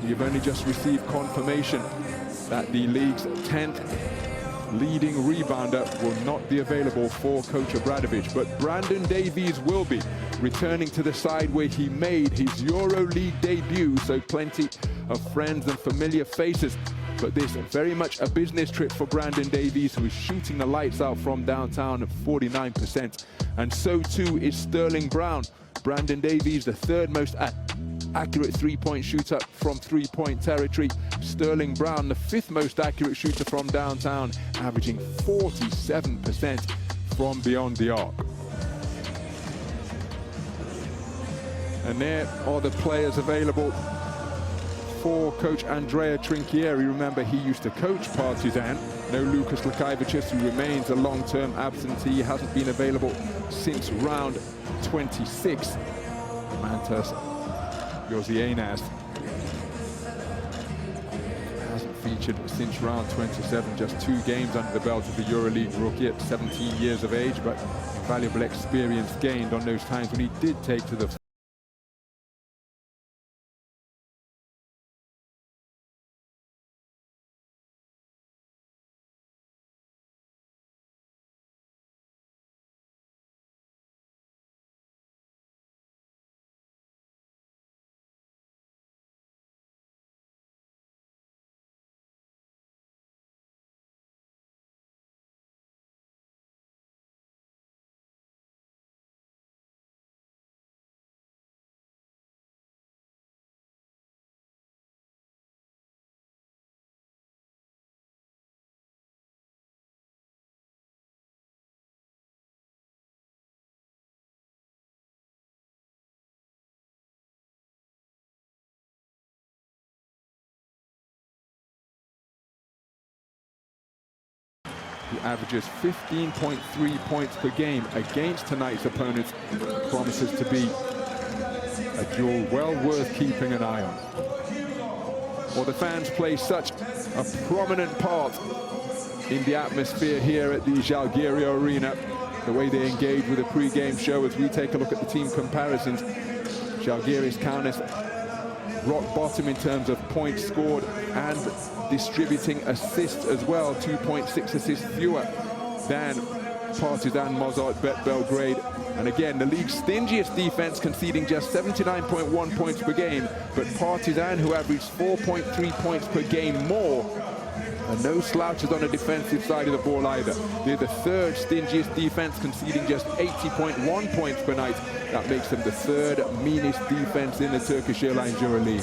we've only just received confirmation that the league's 10th leading rebounder will not be available for Coach Obradovic, but Brandon Davies will be, returning to the side where he made his Euroleague debut, so plenty of friends and familiar faces. But this very much a business trip for Brandon Davies, who is shooting the lights out from downtown at 49%. And so too is Sterling Brown. Brandon Davies, the third most accurate three-point shooter from three-point territory. Sterling Brown, the fifth most accurate shooter from downtown, averaging 47% from beyond the arc. And there are the players available for Coach Andrea Trinchieri. Remember, he used to coach Partizan. No Lukas Lukajevicius, who remains a long-term absentee. He hasn't been available since round 26. Mantas Josianas hasn't featured since round 27, just 2 games under the belt of the Euroleague rookie at 17 years of age, but valuable experience gained on those times when he did take to the He averages 15.3 points per game against tonight's opponents. Promises to be a duel well worth keeping an eye on. Well, the fans play such a prominent part in the atmosphere here at the Zalgiris Arena. The way they engage with the pre-game show as we take a look at the team comparisons. Zalgiris Kaunas rock bottom in terms of points scored and distributing assists as well, 2.6 assists fewer than Partizan Mozzart Belgrade. And again, the league's stingiest defense, conceding just 79.1 points per game, but Partizan, who averaged 4.3 points per game more, and no slouches on the defensive side of the ball either. They're the third stingiest defense, conceding just 80.1 points per night. That makes them the third meanest defense in the Turkish Airlines Euroleague.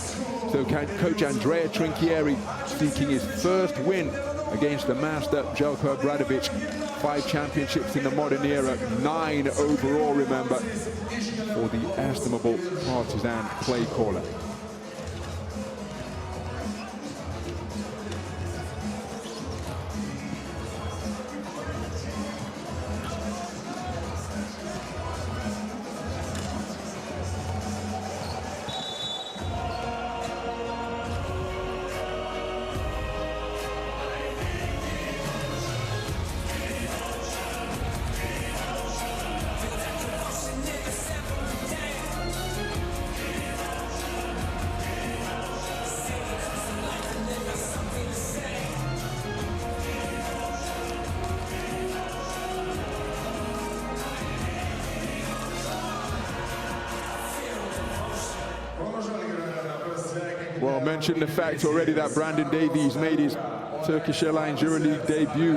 So Coach Andrea Trinchieri seeking his first win against the master Željko Obradovic. 5 championships in the modern era, 9 overall, remember, for the estimable Partizan play caller. Well, mentioned the fact already that Brandon Davies made his Turkish Airlines Euroleague debut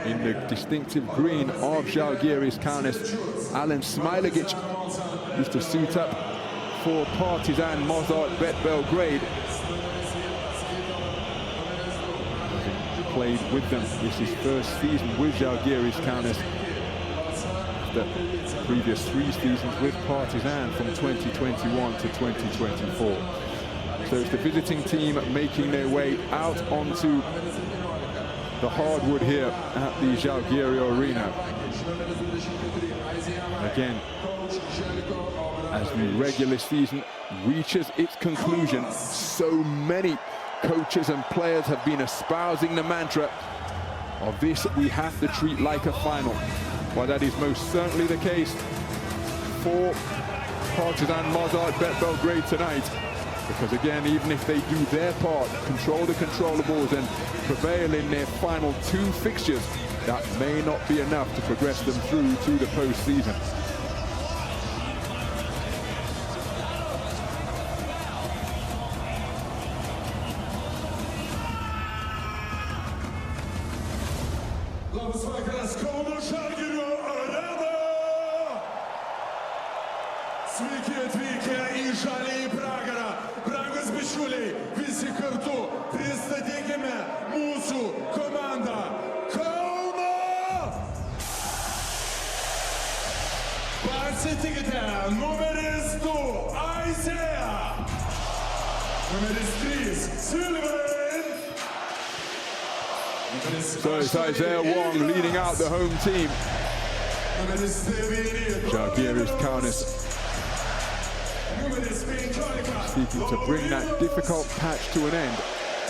in the distinctive green of Zalgiris Kaunas. Alen Smailagic used to suit up for Partizan Mozzart Belgrade. Played with them. This is his first season with Zalgiris Kaunas. The previous 3 seasons with Partizan from 2021 to 2024. So it's the visiting team making their way out onto the hardwood here at the Zalgiris Arena. Again, as the regular season reaches its conclusion, so many coaches and players have been espousing the mantra of this we have to treat like a final. Well, that is most certainly the case for Partizan Mozzart Belgrade tonight. Because again, even if they do their part, control the controllables and prevail in their final 2 fixtures, that may not be enough to progress them through to the postseason. Zalgiris Kaunas arena! Sveiki atvykę į žaliąjį pragarą. Brangus bičiuliai, visi kartu pristatykime mūsų komandą Kauno! Pasitikite numeris 2 Isaiah, numeris 3 Silver. So it's Isaiah Wong leading out the home team. Zalgiris Kaunas seeking to bring that difficult patch to an end.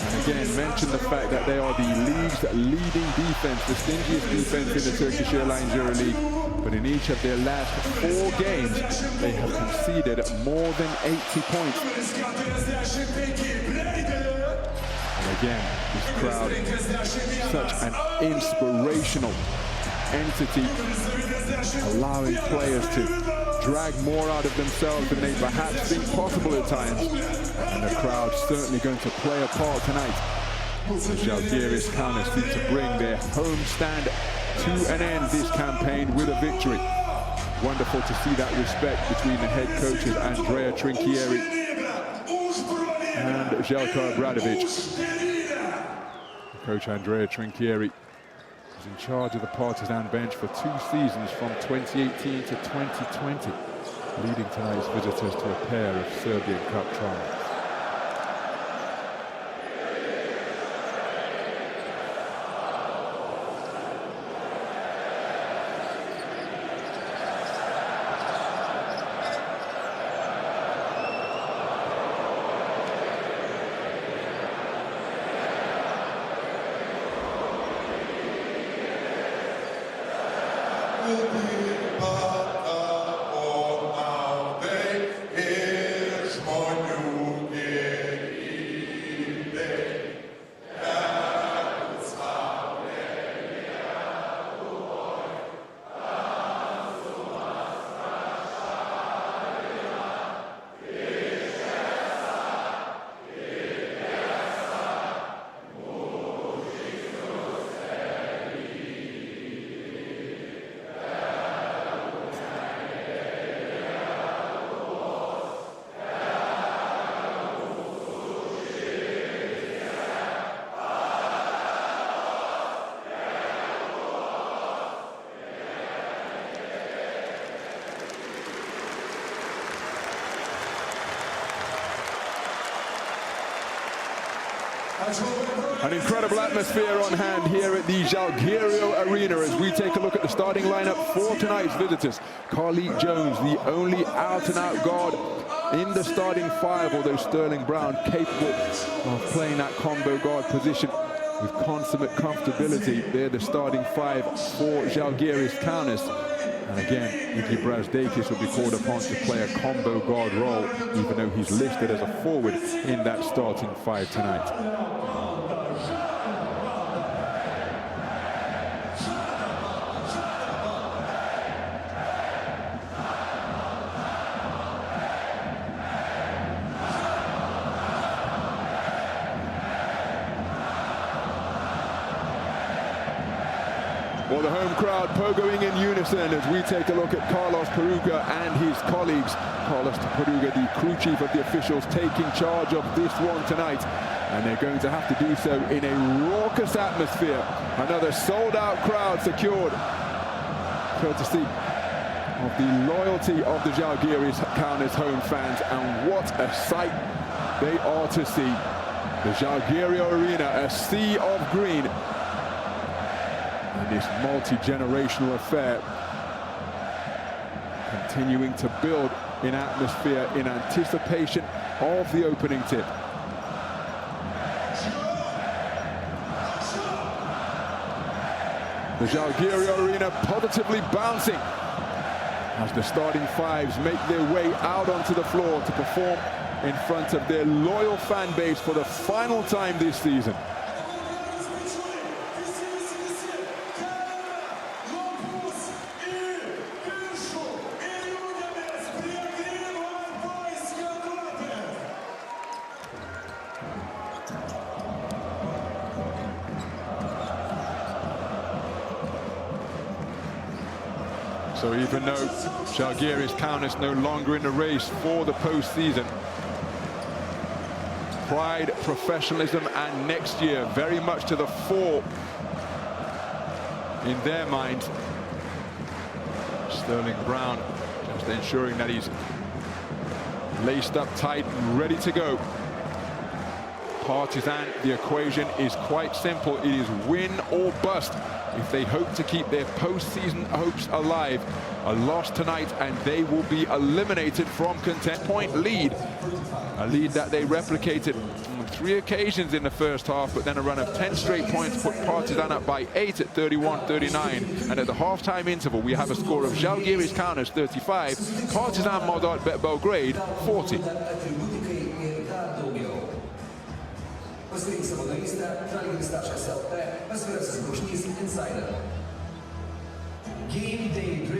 And again, mention the fact that they are the league's leading defense, the stingiest defense in the Turkish Airlines Euroleague. But in each of their last 4 games, they have conceded more than 80 points. And again, this crowd, such an inspirational entity, allowing players to drag more out of themselves than they perhaps think possible at times. And the crowd certainly going to play a part tonight. The Zalgiris Kaunas seek to bring their home stand to an end this campaign with a victory. Wonderful to see that respect between the head coaches Andrea Trinchieri and Željko Obradović. Coach Andrea Trinchieri is in charge of the Partizan bench for 2 seasons from 2018 to 2020, leading tonight's visitors to a pair of Serbian Cup trials. An incredible atmosphere on hand here at the Zalgiris Arena as we take a look at the starting lineup for tonight's visitors. Carlik Jones, the only out-and-out guard in the starting 5, although Sterling Brown capable of playing that combo guard position with consummate comfortability. They're the starting 5 for Zalgiris Kaunas. And again, Iggy Brazdeikis will be called upon to play a combo guard role, even though he's listed as a forward in that starting 5 tonight. Well, the home crowd pogoing in unison as we take a look at Carlos Peruga and his colleagues. Carlos Peruga, the crew chief of the officials, taking charge of this one tonight. And they're going to have to do so in a raucous atmosphere. Another sold-out crowd secured, courtesy of the loyalty of the Zalgiris Kaunas home fans. And what a sight they are to see. The Zalgiris Arena, a sea of green. And this multi-generational affair continuing to build in atmosphere in anticipation of the opening tip. The Zalgiris Arena positively bouncing as the starting 5s make their way out onto the floor to perform in front of their loyal fan base for the final time this season. So even though Zalgiris Kaunas no longer in the race for the postseason, pride, professionalism, and next year very much to the fore in their minds. Sterling Brown just ensuring that he's laced up tight and ready to go. Partizan, the equation is quite simple. It is win or bust if they hope to keep their postseason hopes alive. A loss tonight and they will be eliminated from point lead. A lead that they replicated on 3 occasions in the first half, but then a run of 10 straight points put Partizan up by 8 at 31-39. And at the halftime interval, we have a score of Zalgiris Kaunas 35, Partizan Mozzart Belgrade 40.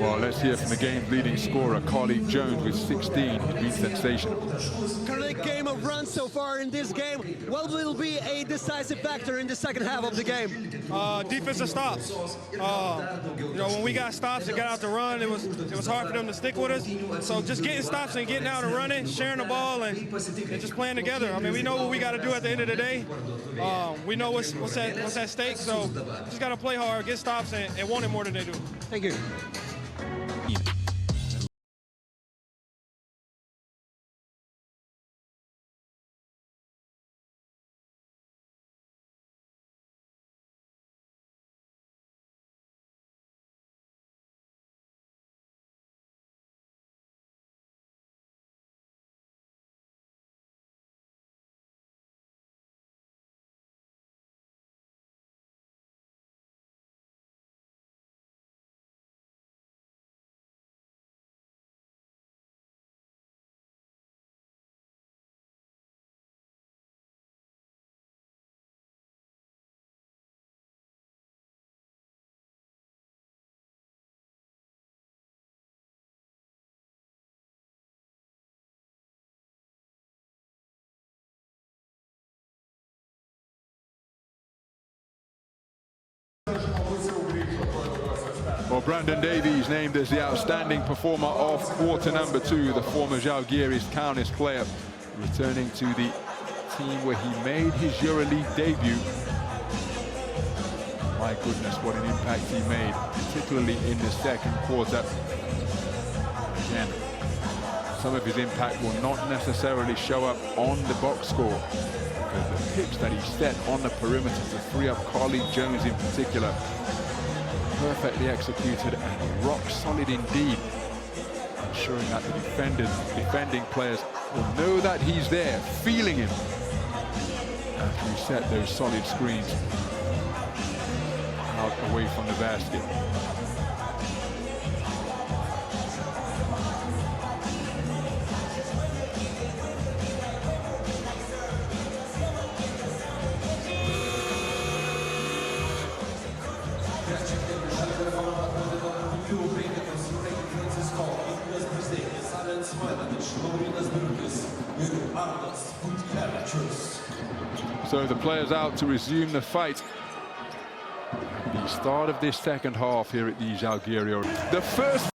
Well, let's hear from the game's leading scorer, Colleague Jones, with 16. He's been sensational. Great game of runs so far in this game. What will be a decisive factor in the second half of the game? Defensive stops. You know, when we got stops and got out to run, it was hard for them to stick with us. So just getting stops and getting out and running, sharing the ball, and just playing together. I mean, we know what we got to do at the end of the day. We know what's at stake. So just got to play hard, get stops, and want it more than they do. Thank you. Well, Brandon Davies named as the outstanding performer of quarter number 2, the former Zalgiris Kaunas player, returning to the team where he made his Euroleague debut. My goodness, what an impact he made, particularly in the second quarter. Again, some of his impact will not necessarily show up on the box score, because the pitch that he set on the perimeter to free up Colleague Jones in particular, perfectly executed and rock solid indeed, ensuring that the defending players will know that he's there, feeling him after he set those solid screens out away from the basket. So the players out to resume the fight at the start of this second half here at the Zalgiris. The first